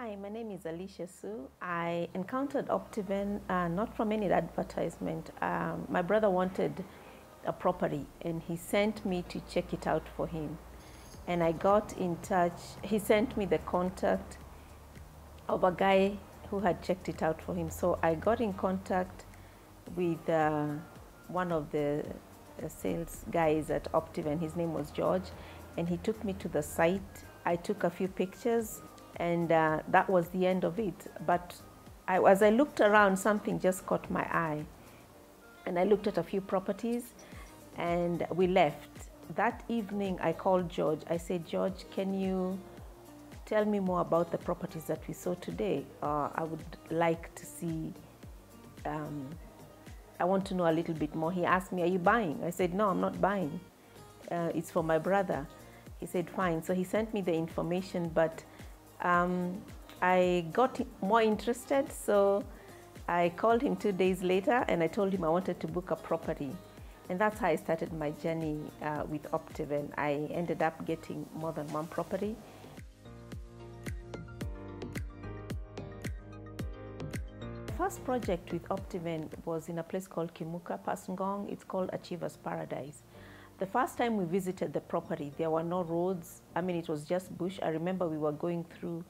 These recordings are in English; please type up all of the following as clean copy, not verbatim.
Hi, my name is Alicia Sue. I encountered Optiven not from any advertisement. My brother wanted a property and he sent me to check it out for him. And I got in touch, he sent me the contact of a guy who had checked it out for him. So I got in contact with one of the sales guys at Optiven. His name was George, and he took me to the site. I took a few pictures, and that was the end of it. But as I looked around, something just caught my eye. And I looked at a few properties, and we left. That evening, I called George. I said, George, can you tell me more about the properties that we saw today? I would like to see, I want to know a little bit more. He asked me, are you buying? I said, no, I'm not buying. It's for my brother. He said, fine. So he sent me the information, but I got more interested. So I called him 2 days later and I told him I wanted to book a property. And that's how I started my journey with Optiven. I ended up getting more than one property. The first project with Optiven was in a place called Kimuka, Pasngong. It's called Achiever's Paradise. The first time we visited the property, there were no roads. I mean, it was just bush. I remember we were going through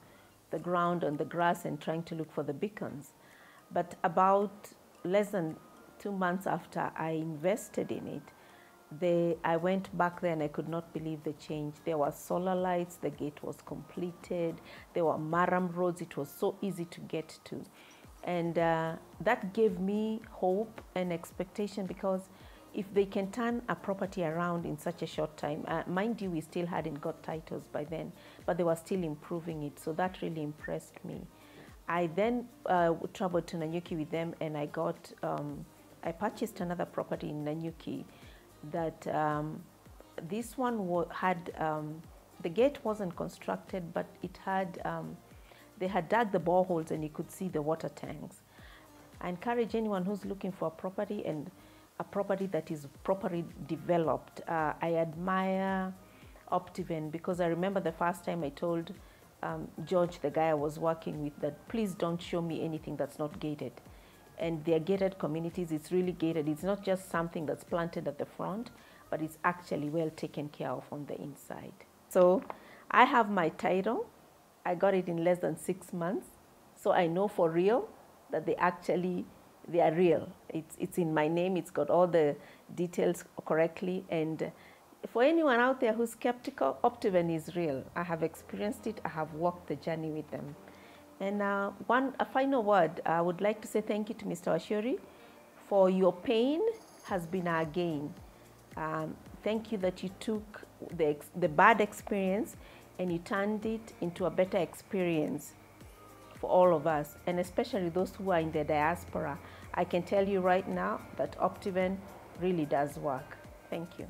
the ground on the grass and trying to look for the beacons. But about less than 2 months after I invested in it, I went back there and I could not believe the change. There were solar lights, the gate was completed, there were Maram roads, it was so easy to get to. And that gave me hope and expectation, because if they can turn a property around in such a short time, mind you, we still hadn't got titles by then, but they were still improving it. So that really impressed me. I then traveled to Nanyuki with them, and I purchased another property in Nanyuki that this one had, the gate wasn't constructed, but it had, they had dug the boreholes and you could see the water tanks. I encourage anyone who's looking for a property, and a property that is properly developed. I admire Optiven, because I remember the first time I told George, the guy I was working with, that please don't show me anything that's not gated. And they're gated communities, it's really gated. It's not just something that's planted at the front, but it's actually well taken care of on the inside. So I have my title. I got it in less than 6 months. So I know for real that they are real. It's in my name, it's got all the details correctly. And for anyone out there who's skeptical, Optiven is real. I have experienced it, I have walked the journey with them. And a final word, I would like to say thank you to Mr. Washuri, for your pain has been our gain. Thank you that you took the bad experience and you turned it into a better experience for all of us, and especially those who are in the diaspora. I can tell you right now that Optiven really does work. Thank you.